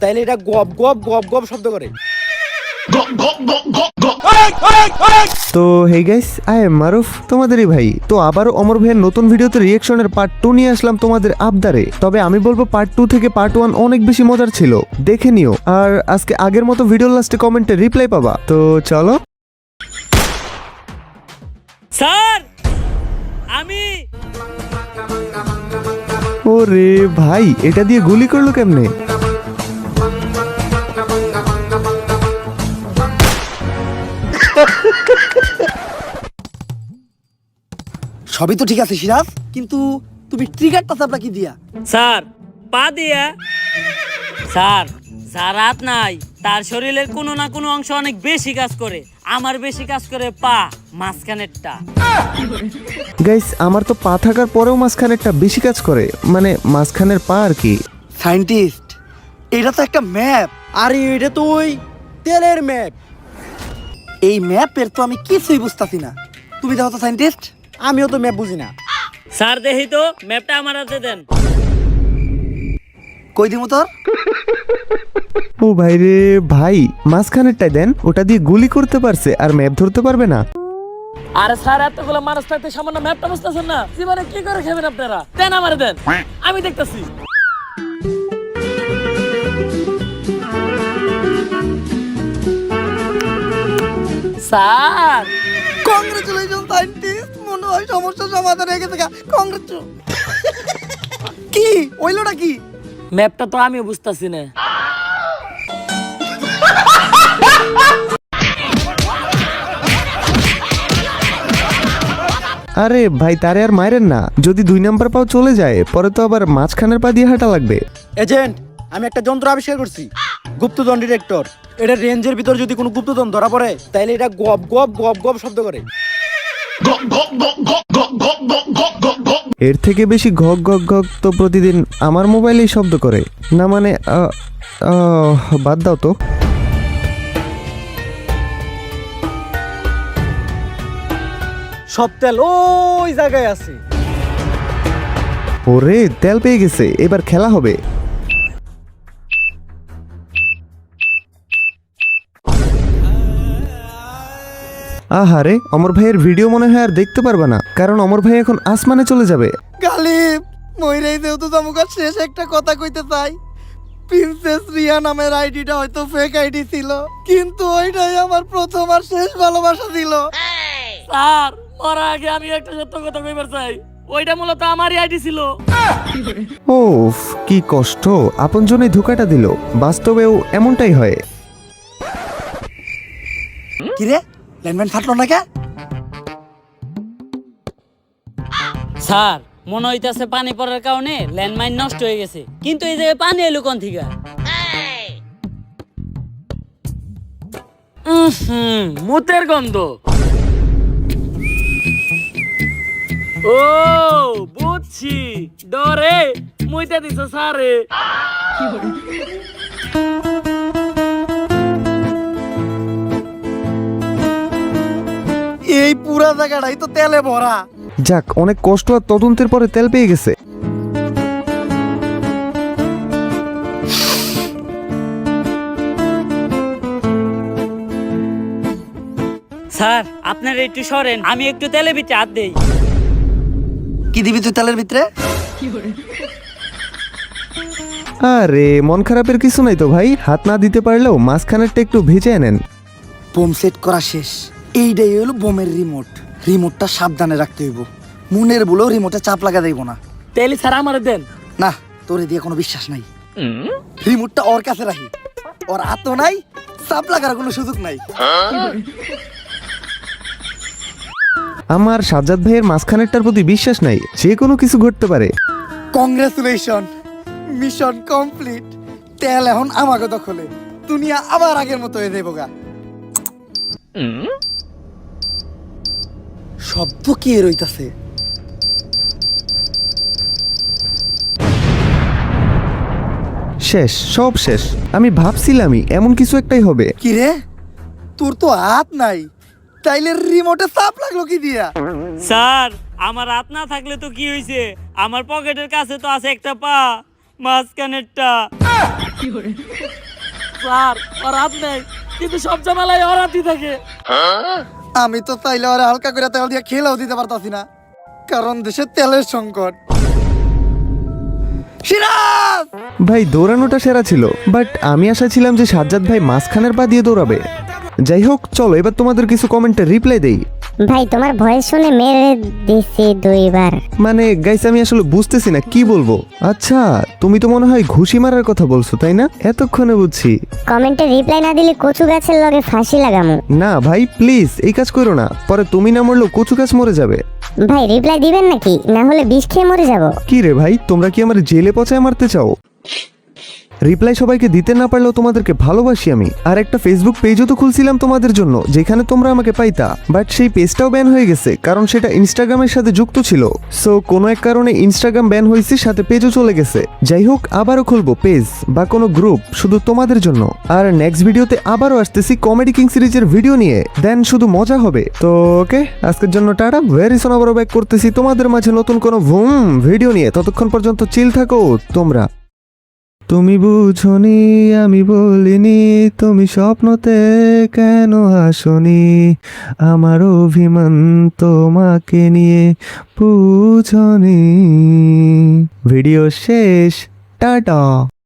তাইলে এটা গপ গপ গপ গপ শব্দ করে। তো হেই গাইস, আই এম মারুফ, তোমাদেরই ভাই। তো আবারও অমর ভাইয়ের নতুন ভিডিওতে রিঅ্যাকশনের পার্ট 2 নিয়ে আসলাম তোমাদের আবদারে। তবে আমি বলবো পার্ট 2 থেকে পার্ট 1 অনেক বেশি মজার ছিল, দেখে নিও। আর আজকে আগের মতো ভিডিওর লাস্টে কমেন্টে রিপ্লাই পাবা। তো চলো। স্যার আমি ওরে ভাই, এটা দিয়ে গুলি করলো কেমনে? সবই তো ঠিক আছে সিরাজ, কিন্তু তুমি ট্রিগারটা চাপলা কি দিয়া? স্যার পা দিয়া। স্যার যার হাত নাই তার শরীরের কোনো না কোনো অংশ অনেক বেশি কাজ করে। আমার বেশি কাজ করে পা, মাঝখানেরটা। গাইস, আমার তো পা থাকার পরেও মাঝখানেরটা বেশি কাজ করে, মানে মাঝখানের পা আর কি। সায়েন্টিস্ট, এটা তো একটা ম্যাপ। আরে এটা তো ওই তেলের ম্যাপ। এই ম্যাপের তো আমি কিছুই বুঝতাছি না। তুমি দেখো তো সায়েন্টিস্ট, আমিও তো ম্যাপ বুঝি না। স্যার দেখি তো ম্যাপটা আমার হাতে দেন। কই দিমু তোর? ও ভাই রে ভাই, মাঝখানেরটাই দেন, ওটা দিয়ে গুলি করতে পারছে আর ম্যাপ ধরতে পারবে না। আরে স্যার এতগুলো মানুষ থাকতে সামান্য ম্যাপটা বুঝতেছেন না? জীবনে কি করে খাবেন আপনারা? দেন আমারে দেন, আমি দেখতেছি। স্যার কংগ্রেচুলেশন সায়েন্টিস্ট, মনে হয় সমস্যার সমাধান হয়ে গেছে। কংগ্রেচুলেশন। কি ওইলোটা কি? ম্যাপটা তো আমিও বুঝতেছি না। আরে ভাই, তারে আর মাইরেন না। যদি 2 নাম্বার পাও চলে যায়, পরে তো আবার মাঝখানের পা দিয়ে হাঁটা লাগবে। এজেন্ট, আমি একটা যন্ত্র আবিষ্কার করছি, গুপ্তধন ডিটেক্টর। এটা রেঞ্জের ভিতর যদি কোনো গুপ্তধন ধরা পড়ে, তাইলে এটা গপ গপ গপ গপ শব্দ করে। এর থেকে বেশি ঘক ঘক ঘক তো প্রতিদিন আমার মোবাইলেই শব্দ করে না, মানে বাদ দাও তো। সব তেল ওই জায়গায় আছে। ওরে, তেল পেয়ে গেছে, এবার খেলা হবে। আহারে, অমর ভাইয়ের ভিডিও মনে হয় আর দেখতে পারবে না, কারণ অমর ভাই এখন আসমানে চলে যাবে। গালিব, মইরাই যেহেতু তামুকার শেষ একটা কথা কইতে চাই। প্রিন্সেস রিয়া নামের আইডিটা হয়তো ফেক আইডি ছিল, কিন্তু ওইটাই আমার প্রথম আর শেষ ভালোবাসা ছিল। স্যার মরার আগে আমি একটা সত্য কথা কইবার চাই, ওইটা মূলত আমারই আইডি ছিল। ওফ, কি কষ্ট, আপনজনেই ধোকাটা দিল। বাস্তবেও এমনটাই হয়। কিরে, ল্যান্ডম্যান ফাটলো না কে? স্যার মনে হইতাছে পানি পড়ার কারণে ল্যান্ডমাইন নষ্ট হয়ে গেছে, কিন্তু এই জায়গায় পানি এলো কোন থেকে? মুতের গন্ধ। ও বুঝছি, ডরে মুইতে দিছ স্যারে। এই পুরা জায়গাটাই তো তেলে ভরা। যাক, অনেক কষ্ট আর তদন্তের পরে তেল পেয়ে গেছে। স্যার আপনার একটু সরেন, আমি একটু তেলে ভিতরে হাত দেই। কি দিবি তুই তেলের ভিতরে? আরে মন খারাপের কিছু নাই তো ভাই, হাত না দিতে পারলেও মাঝখানেরটা একটু ভেজে নেন। বোম সেট করা শেষ। এইটাই হলো বোমের রিমোট। রিমোটটা সাবধানে রাখতে হইব। মুনের বলেও রিমোটে চাপ লাগা যাইব না। তেলি স্যার আমার দেন। না, তোরে দিয়ে কোনো বিশ্বাস নাই। রিমোটটা ওর কাছে রাখি। ওর হাতও নাই, চাপ লাগার কোনো সুযোগ নাই। আমার সাজ্জাদ ভাইয়ের মাঝখানেরটার প্রতি বিশ্বাস নাই, যে কোনো কিছু ঘটতে পারে। Congratulation, mission complete. তেল এখন আমাকে দখলে। দুনিয়া আবার আগের মতো হয়ে যাইব গা। শব্দ কি রইতাছে? শেষ, সব শেষ। আমি ভাবছিলামই এমন কিছু একটাই হবে। কি রে, তোর তো হাত নাই, তাইলে রিমোটে চাপ লাগলো কি দিয়া? স্যার আমার হাত না থাকলে তো কি হইছে, আমার পকেটের কাছে তো আছে একটা পা, মাঝখানেরটা। স্যার ওর হাত নেই, কিন্তু সব ঝামেলায় ওর হাতই থাকে। আমি তো চাইলে ওরা হালকা করে তেল দিয়ে খেলেও দিতে পারতাছি না, কারণ দেশে তেলের সংকট। সিরাজ! ভাই দৌড়ানোটা সেরা ছিল, বাট আমি আশা ছিলাম যে সাজ্জাদ ভাই মাঝখানের পা দিয়ে দৌড়াবে। যাই হোক, চলো এবার তোমাদের কিছু কমেন্টের রিপ্লাই দেই। ভাই তোমার ভয়েস শুনে মেরে দিছি 2 বার। মানে গাইস আমি আসলে বুঝতেছি না কি বলবো। আচ্ছা, তুমি তো মনে হয় ঘুষি মারার কথা বলছো তাই না? এতক্ষণে বুঝছি। কমেন্টে রিপ্লাই না দিলে কচু গাছের লগে ফাঁসি লাগামু। না ভাই প্লিজ এই কাজ করো না, পরে তুমি না মরলেও কচু গাছ মরে যাবে। ভাই রিপ্লাই দিবেন নাকি, না হলে বিষ খেয়ে মরে যাব। কি রে ভাই, তোমরা কি আমার জেলে পচায় মারতে চাও? রিপ্লাই সবাইকে দিতে না পারলেও তোমাদেরকে ভালোবাসি আমি। আর একটা ফেসবুক পেজও তো খুলছিলাম তোমাদের জন্য, যেখানে তোমরা আমাকে পাইতা, বাট সেই পেজটাও ব্যান হয়ে গেছে, কারণ সেটা ইনস্টাগ্রামের সাথে যুক্ত ছিল। সো কোনো এক কারণে ইনস্টাগ্রাম ব্যান হয়েছে, সাথে পেজও চলে গেছে। যাই হোক, আবারও খুলবো পেজ বা কোনো গ্রুপ শুধু তোমাদের জন্য। আর নেক্সট ভিডিওতে আবারও আসতেছি কমেডি কিং সিরিজের ভিডিও নিয়ে, দেন শুধু মজা হবে। তো ওকে, আজকের জন্য টাটা, ভেরি সোন আবারও ব্যাক করতেছি তোমাদের মাঝে নতুন কোনো ভিডিও নিয়ে। ততক্ষণ পর্যন্ত চিল থাকো তোমরা। তুমি বুঝনি আমি বলিনি, তুমি স্বপ্নতে কেন আসনি, আমার অভিমান তোমাকে নিয়ে বুঝনি। ভিডিও শেষ, টাটা।